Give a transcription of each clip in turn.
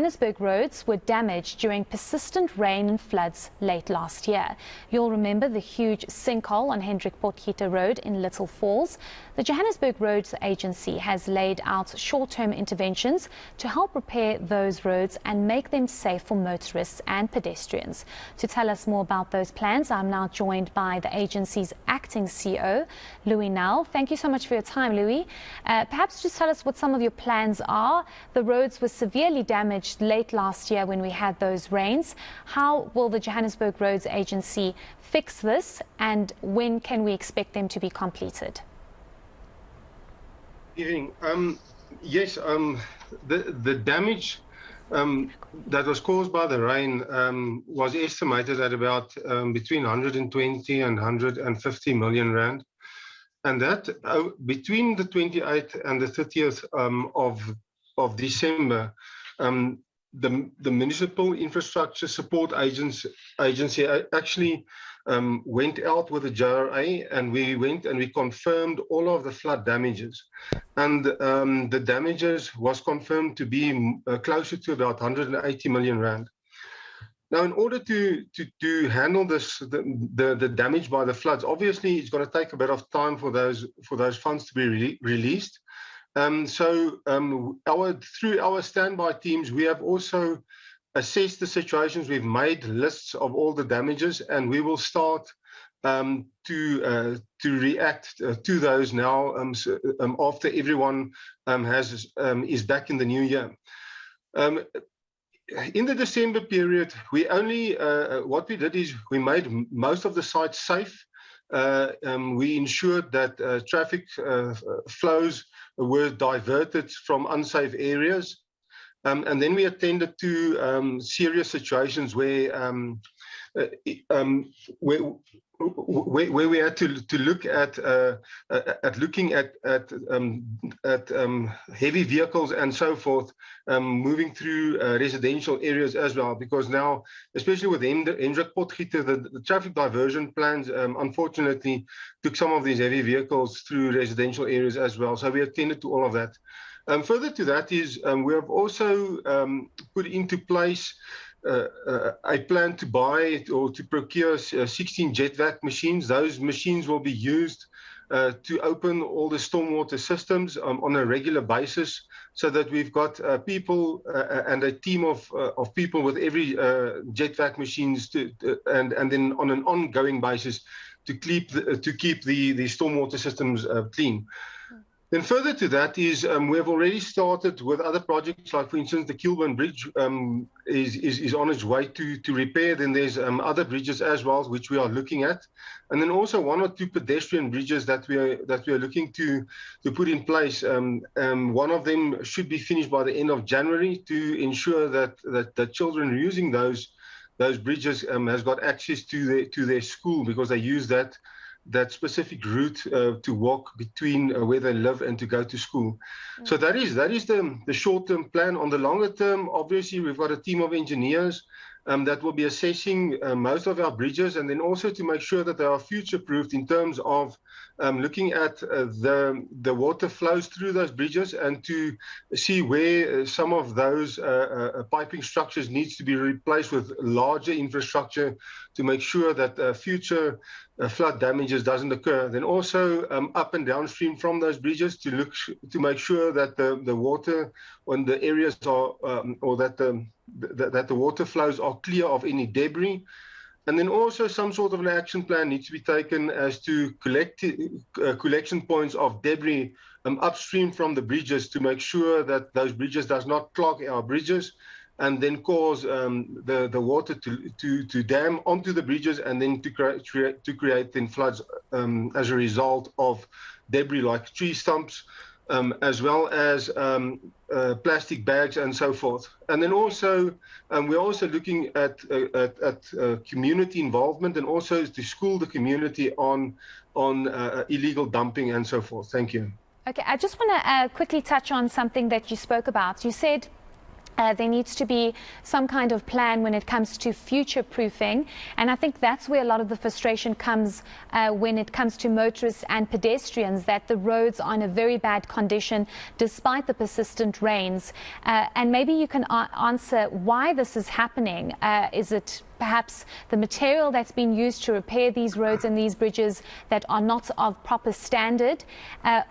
Johannesburg roads were damaged during persistent rain and floods late last year. You'll remember the huge sinkhole on Hendrik Potgieter Road in Little Falls. The Johannesburg Roads Agency has laid out short-term interventions to help repair those roads and make them safe for motorists and pedestrians. To tell us more about those plans, I'm now joined by the agency's acting CEO, Louis Nell. Thank you so much for your time, Louis. Perhaps just tell us what some of your plans are. The roads were severely damaged late last year when we had those rains. How will the Johannesburg Roads Agency fix this, and when can we expect them to be completed? Yes, the damage that was caused by the rain was estimated at about between 120 and 150 million rand. And that between the 28th and the 30th of December, the Municipal Infrastructure Support Agency actually went out with the JRA, and we confirmed all of the flood damages. And the damages was confirmed to be closer to about 180 million rand. Now, in order to handle this, the damage by the floods, obviously it's going to take a bit of time for those funds to be released. So through our standby teams, we have also assessed the situations. We've made lists of all the damages, and we will start to react to those now after everyone is back in the new year. In the December period, we only what we did is we made most of the sites safe. We ensured that traffic flows were diverted from unsafe areas, and then we attended to serious situations where we had to look at heavy vehicles and so forth moving through residential areas as well, because now, especially with Hendrik Potgieter, the traffic diversion plans unfortunately took some of these heavy vehicles through residential areas as well. So we attended to all of that. Further to that is we have also put into place a plan to buy or to procure 16 jet vac machines. Those machines will be used to open all the stormwater systems on a regular basis, so that we've got people and a team of people with every jet vac machines and then on an ongoing basis to keep the stormwater systems clean. Then further to that is we have already started with other projects, like for instance the Kilburn Bridge is on its way to repair. Then there's other bridges as well which we are looking at, and then also one or two pedestrian bridges that we are looking to put in place. One of them should be finished by the end of January to ensure that the children using those bridges has got access to their school, because they use that specific route to walk between where they live and to go to school. So that is the short-term plan. On the longer term, obviously, we've got a team of engineers that will be assessing most of our bridges, and then also to make sure that they are future-proofed in terms of looking at the water flows through those bridges, and to see where some of those piping structures needs to be replaced with larger infrastructure to make sure that future flood damages doesn't occur. Then also up and downstream from those bridges to make sure that the water on the areas are or that the water flows are clear of any debris. And then also some sort of an action plan needs to be taken as to collection points of debris upstream from the bridges, to make sure that those bridges does not clog our bridges and then cause the water to dam onto the bridges, and then to create then floods as a result of debris like tree stumps, as well as plastic bags and so forth. And then also we're also looking at community involvement, and also to school the community on illegal dumping and so forth. Thank you. Okay, I just want to quickly touch on something that you spoke about. You said There needs to be some kind of plan when it comes to future proofing, and I think that's where a lot of the frustration comes when it comes to motorists and pedestrians, that the roads are in a very bad condition despite the persistent rains. And maybe you can answer why this is happening. Is it perhaps the material that's been used to repair these roads and these bridges that are not of proper standard?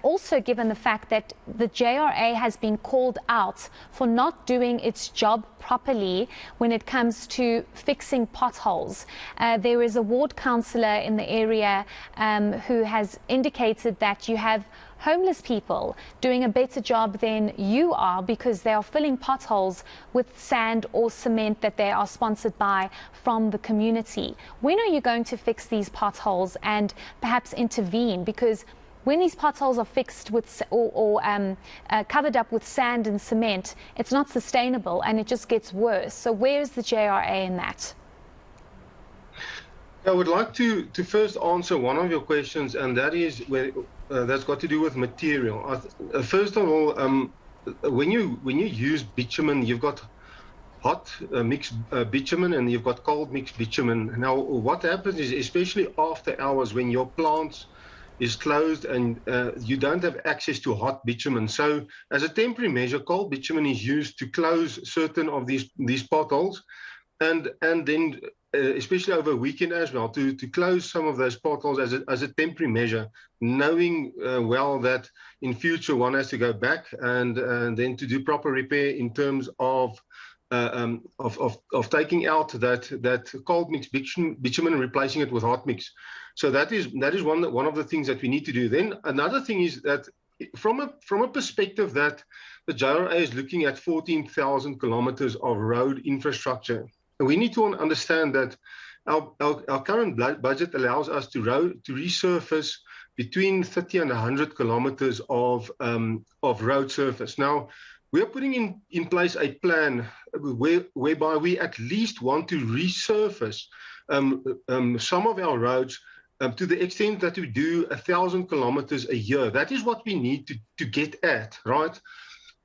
Also, given the fact that the JRA has been called out for not doing its job properly when it comes to fixing potholes. There is a ward councillor in the area who has indicated that you have homeless people doing a better job than you are because they are filling potholes with sand or cement that they are sponsored by from the community. When are you going to fix these potholes and perhaps intervene? Because when these potholes are fixed with or covered up with sand and cement, it's not sustainable and it just gets worse. So where is the JRA in that? I would like to first answer one of your questions, and that is that's got to do with material. First of all, when you use bitumen, you've got hot mixed bitumen and you've got cold mixed bitumen. Now, what happens is, especially after hours when your plant is closed and you don't have access to hot bitumen. So as a temporary measure, cold bitumen is used to close certain of these potholes, and then especially over a weekend as well, to close some of those potholes as a temporary measure, knowing well that in future one has to go back and then to do proper repair in terms of taking out that cold mix bitumen and replacing it with hot mix. So that is one of the things that we need to do. Then another thing is that from a perspective that the JRA is looking at 14,000 kilometers of road infrastructure. We need to understand that our current budget allows us to resurface between 30 and 100 kilometers of road surface. Now, we are putting in place a plan whereby we at least want to resurface some of our roads to the extent that we do 1,000 kilometers a year. That is what we need to get at, right?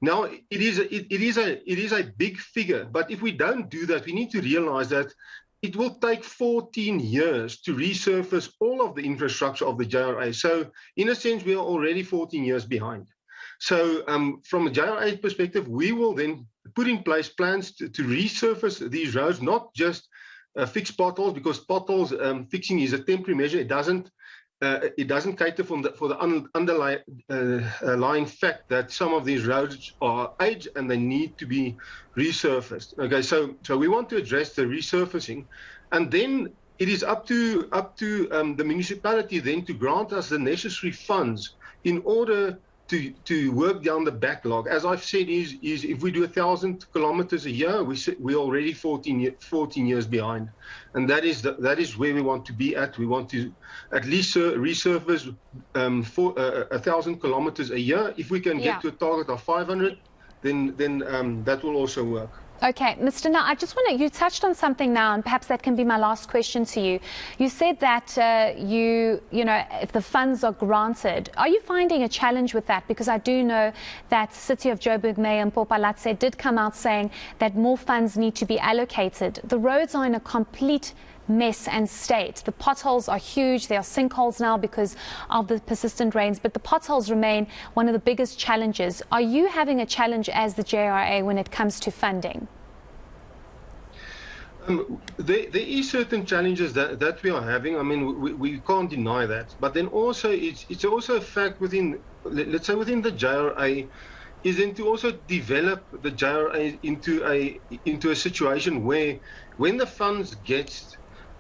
Now, it is a big figure, but if we don't do that, we need to realize that it will take 14 years to resurface all of the infrastructure of the JRA. So, in a sense, we are already 14 years behind. So, from a JRA perspective, we will then put in place plans to resurface these roads, not just fix potholes, because potholes fixing is a temporary measure. It doesn't cater for the underlying fact that some of these roads are aged and they need to be resurfaced. Okay, so we want to address the resurfacing, and then it is up to the municipality then to grant us the necessary funds in order to work down the backlog. As I've said, is if we do 1,000 kilometers a year, we're already 14 years behind, and that is where we want to be at. We want to at least resurface 1,000 kilometers a year. If we can get to a target of 500, then that will also work. Okay, Mr. Now, I just want to, you touched on something now, and perhaps that can be my last question to you. You said that you know, if the funds are granted, are you finding a challenge with that? Because I do know that City of Joburg Mayor Mpopalatse did come out saying that more funds need to be allocated. The roads are in a complete mess and state. The potholes are huge. There are sinkholes now because of the persistent rains, but the potholes remain one of the biggest challenges. Are you having a challenge as the JRA when it comes to funding? There is certain challenges that we are having. I mean, we can't deny that. But then also, it's also a fact within, let's say, within the JRA, is then to also develop the JRA into a situation where, when the funds get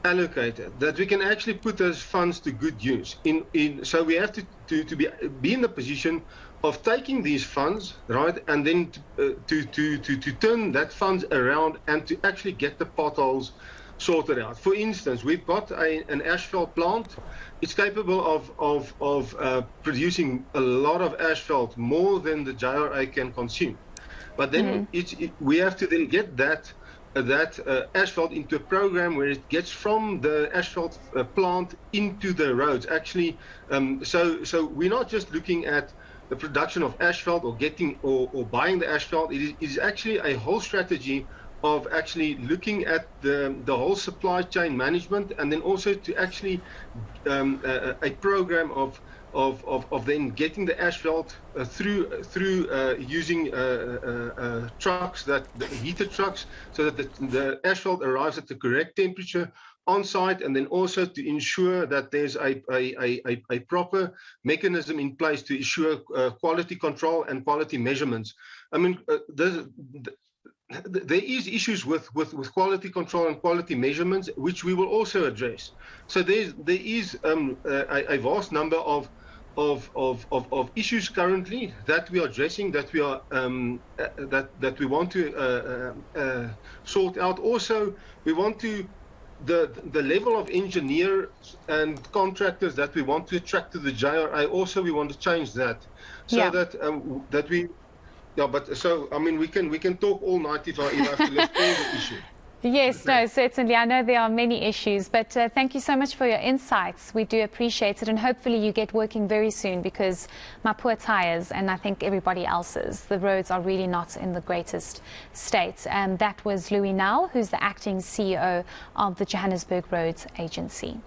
allocated, that we can actually put those funds to good use. So we have to be in the position of taking these funds, right, and then to turn that funds around and to actually get the potholes sorted out. For instance, we've got an asphalt plant. It's capable of producing a lot of asphalt, more than the JRA can consume. But then we have to then get that asphalt into a program where it gets from the asphalt plant into the roads. Actually, so we're not just looking at the production of asphalt or getting or buying the asphalt. It is actually a whole strategy of actually looking at the whole supply chain management, and then also to actually a program of then getting the asphalt through using trucks, heated trucks, so that the asphalt arrives at the correct temperature on site, and then also to ensure that there's a proper mechanism in place to ensure quality control and quality measurements. I mean, there is issues with quality control and quality measurements, which we will also address. So there is a vast number of issues currently that we are addressing, that we are that we want to sort out. Also, we want to the level of engineers and contractors that we want to attract to the JRA. Also, we want to change that, so that we. Yeah, but so I mean, we can talk all night if I have to list all the issues. Yes, no, certainly. I know there are many issues, but thank you so much for your insights. We do appreciate it, and hopefully you get working very soon, because my poor tires, and I think everybody else's, the roads are really not in the greatest state. And that was Louis Nel, who's the acting CEO of the Johannesburg Roads Agency.